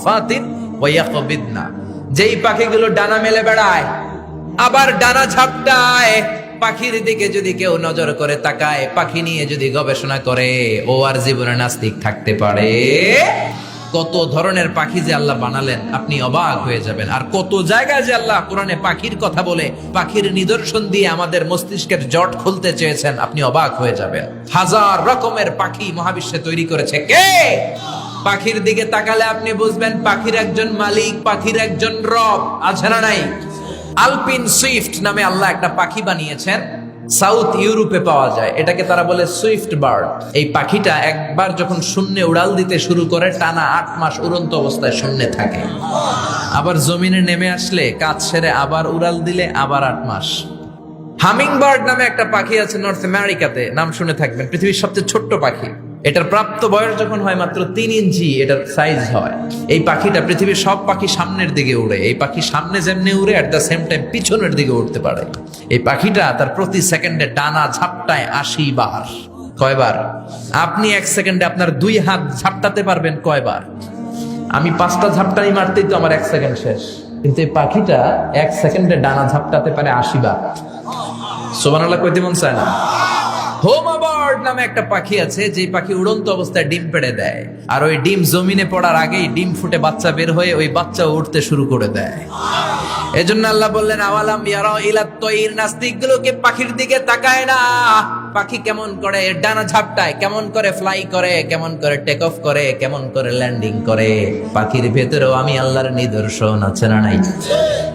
সাফাতিন ওয়া ইয়াকবিদনা, যেই পাখিগুলো ডানা মেলে বেড়ায় আবার ডানা ঝাপটায়, পাখির দিকে যদি কেউ নজর করে তাকায়, পাখি নিয়ে যদি গবেষণা করে, ও আর জীবনে নাস্তিক থাকতে পারে? কত ধরনের পাখি যে আল্লাহ বানালেন, আপনি অবাক হয়ে যাবেন। আর কত জায়গায় যে আল্লাহ কোরআনে পাখির কথা বলে পাখির নিদর্শন দিয়ে আমাদের মস্তিষ্কের জট খুলতে চেয়েছেন, আপনি অবাক হয়ে যাবেন। হাজার রকমের পাখি মহাবিশ্বে তৈরি করেছে কে? পাখির দিকে তাকালে আপনি বুঝবেন পাখির একজন মালিক, পাখির একজন রব আছে না নাই? আলপিন সুইফট নামে আল্লাহ একটা পাখি বানিয়েছেন, সাউথ ইউরোপে পাওয়া যায়। এটাকে তারা বলে সুইফট বার্ড। এই পাখিটা একবার যখন শূন্যে উড়াল দিতে শুরু করে, টানা 8 মাস উড়ন্ত অবস্থায় শূন্যে থাকে। আবার জমিনে নেমে আসলে কাজ সেরে আবার উড়াল দিলে আবার 8 মাস। হামিং বার্ড নামে একটা পাখি আছে নর্থ আমেরিকাতে, নাম শুনে থাকবেন। পৃথিবীর সবচেয়ে ছোট্ট পাখি। এটার প্রাপ্ত বয়স যখন হয় মাত্র 3 ইঞ্চি এটার সাইজ হয়। এই পাখিটা পৃথিবীর সব পাখি সামনের দিকে উড়ে। এই পাখি সামনে যেমনি উড়ে, অ্যাট দ্য সেম টাইম পিছনের দিকে উঠতে পারে। এই পাখিটা তার প্রতি সেকেন্ডে ডানা ঝাপটায় 80 বার। কয়বার? আপনি 1 সেকেন্ডে আপনার 2 হাত ঝাপটাতে পারবেন কয়বার? আমি 5টা ঝাপটাই মারতেই তো আমার 1 সেকেন্ড শেষ, কিন্তু এই পাখিটা 1 সেকেন্ডে ডানা ঝাপটাতে পারে 80 বার। সুবহানাল্লাহ কইতে মন চায় না? হোমা বার্ড নামে একটা পাখি আছে, যে পাখি উড়ন্ত অবস্থায় ডিম পেড়ে দেয়, আর ওই ডিম জমিনে পড়ার আগেই ডিম ফুটে বাচ্চা বের হয়ে ওই বাচ্চা উঠতে শুরু করে দেয়। এজন্য আল্লাহ বললেন আওয়ালাম ইয়ারাউ ইলাত তায়র, নাস্তিকগুলোকে পাখির দিকে তাকায় না। পাখি কেমন করে ডানা ঝাপটায়, কেমন করে ফ্লাই করে, কেমন করে টেক অফ করে, কেমন করে ল্যান্ডিং করে। পাখির ভেতরেও আমি আল্লাহর নিদর্শন আছে না নাই?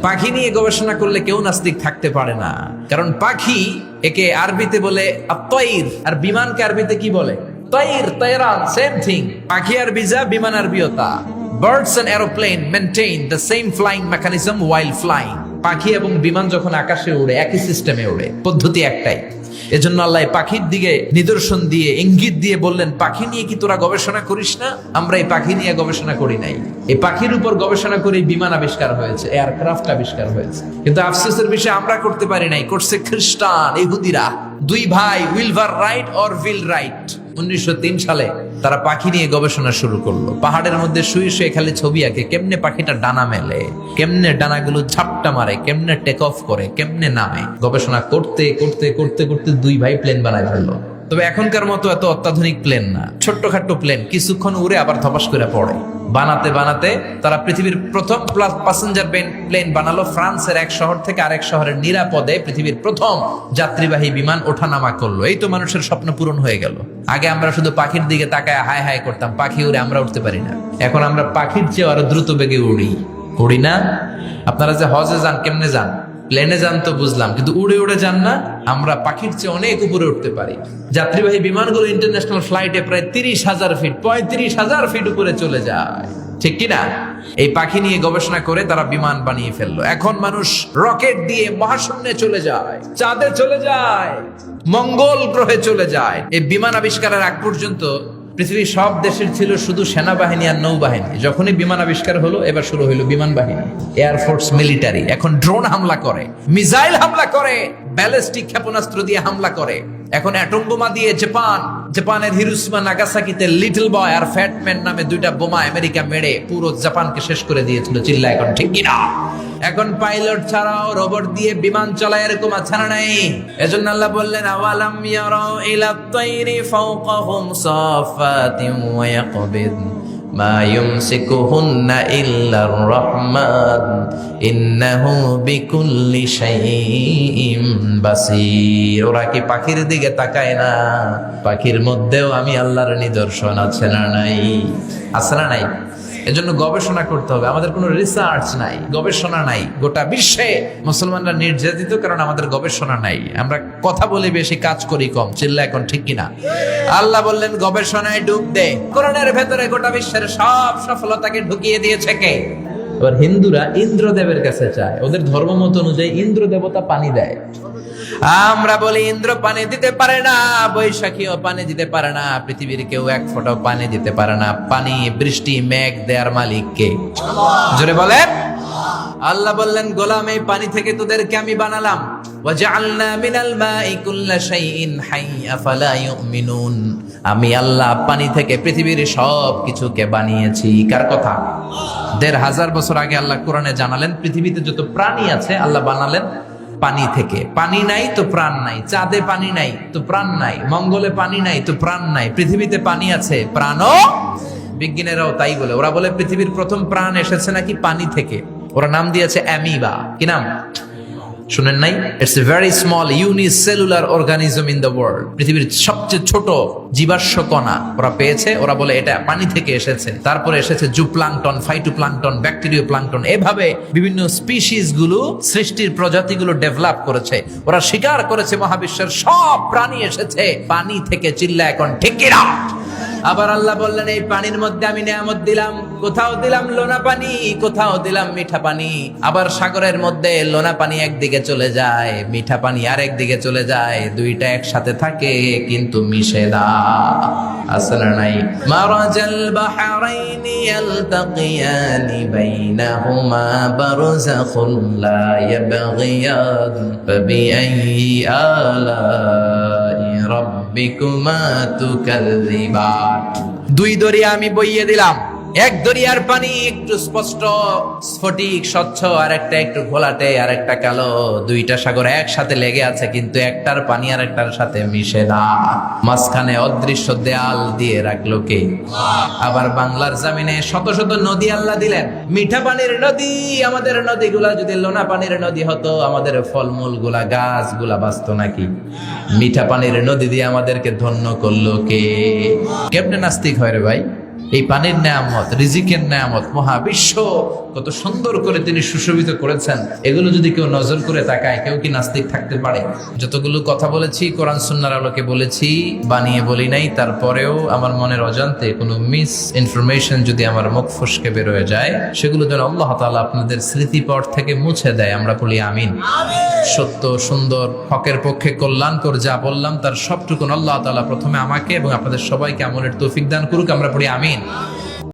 পাখি নিয়ে গবেষণা করলে কেউ নাস্তিক থাকতে পারে না, কারণ পাখি একে আরবিতে বলে আত-তায়র, আর বিমানকে আরবিতে কি বলে? তায়র, তায়রান, সেম থিং। পাখি আরবি যা, বিমান আরবিও তা। Birds and aeroplane maintain the same flying mechanism while flying. পাখি এবং বিমান যখন আকাশে উড়ে একই সিস্টেমে উড়ে, পদ্ধতি একটাই। এজন্য আল্লাহ পাখির দিকে নিদর্শন দিয়ে, ইঙ্গিত দিয়ে বললেন, পাখি নিয়ে কি তোরা গবেষণা করিস না? আমরা এই পাখি নিয়ে গবেষণা করি নাই। এই পাখির উপর গবেষণা করে বিমান আবিষ্কার হয়েছে, এয়ারক্রাফট আবিষ্কার হয়েছে। কিন্তু আফসোসের বিষয় আমরা করতে পারি নাই, করছে খ্রিস্টান, ইহুদিরা। 2 ভাই উইলভার রাইট অর উইল রাইট 1903 সালে তারা পাখি নিয়ে গবেষণা শুরু করলো। পাহাড়ের মধ্যে শুয়ে শুয়ে খালি ছবি আঁকে, কেমনে পাখিটা ডানা মেলে, কেমনে ডানাগুলো ঝাপটা মারে, কেমনে টেক অফ করে, কেমনে নামে। গবেষণা করতে করতে করতে করতে 2 ভাই প্লেন বানায় ফেললো। তবে এখনকার মতো এত অত্যাধুনিক প্লেন না, ছোট্টখাট্টো প্লেন, কিছুক্ষণ উড়ে আবার ধপাস করে পড়ে। বানাতে বানাতে তারা পৃথিবীর প্রথম প্যাসেঞ্জার প্লেন বানালো। ফ্রান্সের এক শহর থেকে আরেক শহরের নিরাপদে পৃথিবীর প্রথম যাত্রীবাহী বিমান ওঠানামা করলো। এই তো মানুষের স্বপ্ন পূরণ হয়ে গেল। আগে আমরা শুধু পাখির দিকে তাকায় হায় হায় করতাম, পাখি উড়ে, আমরা উঠতে পারি না। এখন আমরা পাখির চেয়ে আরো দ্রুত বেগে উড়ি না? আপনারা যে হজে যান, কেমনে যান? প্লেনে যান তো বুঝলাম, কিন্তু উড়ে উড়ে যান না? আমরা পাখির চেয়ে অনেক উপরে উঠতে পারি। যাত্রীবাহী বিমানগুলো ইন্টারন্যাশনাল ফ্লাইটে প্রায় 30,000 ফিট, 35,000 ফিট উপরে চলে যায়, ঠিক কিনা? এই পাখি নিয়ে গবেষণা করে তারা বিমান বানিয়ে ফেললো। এখন মানুষ রকেট দিয়ে মহাশূন্যে চলে যায়, চাঁদে চলে যায়, মঙ্গল গ্রহে চলে যায়। এই বিমান আবিষ্কারের আগ পর্যন্ত পৃথিবীর সব দেশের ছিল শুধু সেনাবাহিনী আর নৌবাহিনী। যখনই বিমান আবিষ্কার হলো, এবার শুরু হইলো বিমান বাহিনী, এয়ারফোর্স, মিলিটারি। এখন ড্রোন হামলা করে, মিসাইল হামলা করে, ব্যালিস্টিক ক্ষেপণাস্ত্র দিয়ে হামলা করে। এখন অ্যাটম বোমা দিয়ে জাপানের হিরোশিমা নাগাসাকিতে লিটল বয় আর ফ্যাটম্যান নামে 2টা বোমা আমেরিকা মেরে পুরো জাপানকে শেষ করে দিয়েছিল। চিল্লা এখন ঠিক কিনা? এখন পাইলট ছাড়াও রোবট দিয়ে বিমান চালায়, এরকম আছে না নাই? এজন্য আল্লাহ বললেন আওয়ালাম ইয়ারাউ ইলাত তায়রি ফাওকাহুম সাফাতিন ওয়া ইয়াকবিদ মা ইউমসিকুহুন্না ইল্লার রহমান ইন্নাহু বিকুল্লি শাইইন বাসীর। ওরা কি পাখির দিকে তাকায় না? পাখির মধ্যেও আমি আল্লাহর নিদর্শন আছে না নাই? আছে না নাই? এজন্য গবেষণা করতে হবে। আমাদের কোনো রিসার্চ নাই, গবেষণা নাই। গোটা বিশ্বে মুসলমানরা নির্যাতিত, কারণ আমাদের গবেষণা নাই। আমরা কথা বলি বেশি, কাজ করি কম। চিল্লা এখন ঠিক কিনা? আল্লাহ বললেন গবেষণায় ডুব দে। কোরআনের ভেতরে গোটা বিশ্বের সব সফলতাকে ঢুকিয়ে দিয়েছে কে? এবার হিন্দুরা ইন্দ্রদেবের কাছে চায়, ওদের ধর্মমত অনুযায়ী ইন্দ্র দেবতা পানি দেয়। আমরা বলি ইন্দ্র পানি দিতে পারে না, বৈশাখীও পানি দিতে পারে না, পৃথিবীর কেউ 1 ফোঁটা পানি দিতে পারে না। পানি, বৃষ্টি, মেঘ দেয়ার মালিক কে? জোরে বলেন। আল্লাহ বললেন গোলাম, এই পানি থেকে তোদেরকে আমি বানালাম। ওয়াজআলনা মিনাল মাই কুল্লা শাইইন হাই আফালা ইউমিনুন। আমি আল্লাহ পানি থেকে পৃথিবীর সব কিছুকে বানিয়েছি। কার কথা? ১৫০০ বছর আগে আল্লাহ কোরআনে জানালেন পৃথিবীতে যত প্রাণী আছে আল্লাহ বানালেন পানি থেকে। পানি নাই তো প্রাণ নাই, চাঁদে পানি নাই তো প্রাণ নাই, মঙ্গলে পানি নাই তো প্রাণ নাই, পৃথিবীতে পানি আছে প্রাণও। বিজ্ঞানীরাও তাই বলে, ওরা বলে পৃথিবীর প্রথম প্রাণ এসেছে নাকি পানি থেকে। ওরা নাম দিয়েছে অ্যামিবা। কি নাম শুনেন নাই? It's a very small unicellular organism in the world. পৃথিবীর সবচেয়ে ছোট জীবাশ্ম কণা ওরা পেয়েছে। ওরা বলে এটা পানি থেকে এসেছে। তারপরে এসেছে জুপ্লাঙ্কটন, ফাইটোপ্লাঙ্কটন, ব্যাকটেরিয়া প্লাঙ্কটন, এভাবে বিভিন্ন স্পিসিস গুলো, সৃষ্টির প্রজাতিগুলো ডেভেলপ করেছে। ওরা স্বীকার করেছে মহাবিশ্বের সব প্রাণী এসেছে পানি থেকে। চিল্লা এখন ঠিক কিনা? আবার আল্লাহ বললেন এই পানির মধ্যে আমি নিয়ামত দিলাম, কোথাও দিলাম লোনা পানি, কোথাও দিলাম মিঠা পানি। আবার সাগরের মধ্যে লোনা পানি একদিকে চলে যায়, মিঠা পানি আরেক দিকে চলে যায়, দুইটা একসাথে থাকে কিন্তু মিশে না। আছে না নাই? মারাজাল বাহরাইনি ইয়ালতাকিয়ানি বাইনাহুমা বারযাখুন লা ইয়াবগিয়ান ফাবিআইয়ি আলাই রাব্বিকুমা তুকাল্লিবান। দুই দরিয়া আমি বইয়ে দিলাম, এক দরিয়ার পানি একটু স্পষ্ট স্ফটিক স্বচ্ছ, আর একটা একটু ঘোলাটে, আর একটা কালো। দুইটা সাগর একসাথে লেগে আছে কিন্তু একটার পানি আর একটার সাথে মিশে না। মাঝখানে অদৃশ্য দেয়াল দিয়ে রাখলো কে? আবার বাংলার জমিনে শত শত নদী আল্লাহ দিলেন, মিঠা পানির নদী। আমাদের নদীগুলা যদি লোনা পানির নদী হতো, আমাদের ফলমূল গুলা, গাছ গুলা বাঁচতো নাকি? মিঠা পানির নদী দিয়ে আমাদেরকে ধন্য করলো কে? কেমনে নাস্তিক হয় রে ভাই? এই পানির নেয়ামত, রিজিকের নেয়ামত, মহাবিশ্ব কত সুন্দর করে তিনি সুশোভিত করেছেন। এগুলো যদি কেউ নজর করে তাকায়, কেউ কি নাস্তিক থাকতে পারে? যতগুলো কথা বলেছি কোরআন সুন্নাহর আলোকে বলেছি, বানিয়ে বলি নাই। তারপরেও আমার মনের অজান্তে কোনো মিস ইনফরমেশন যদি আমার মুখ ফসকে বের হয়ে যায়, সেগুলো যেন আল্লাহ তাআলা আপনাদের স্মৃতিপট থেকে মুছে দেয়। আমরা বলি আমিন। সত্য, সুন্দর, হকের পক্ষে কল্যাণকর যা বললাম তার সবটুকুন আল্লাহ তাআলা প্রথমে আমাকে এবং আপনাদের সবাইকে আমলের তৌফিক দান করুক। আমরা পড়ি আমিন।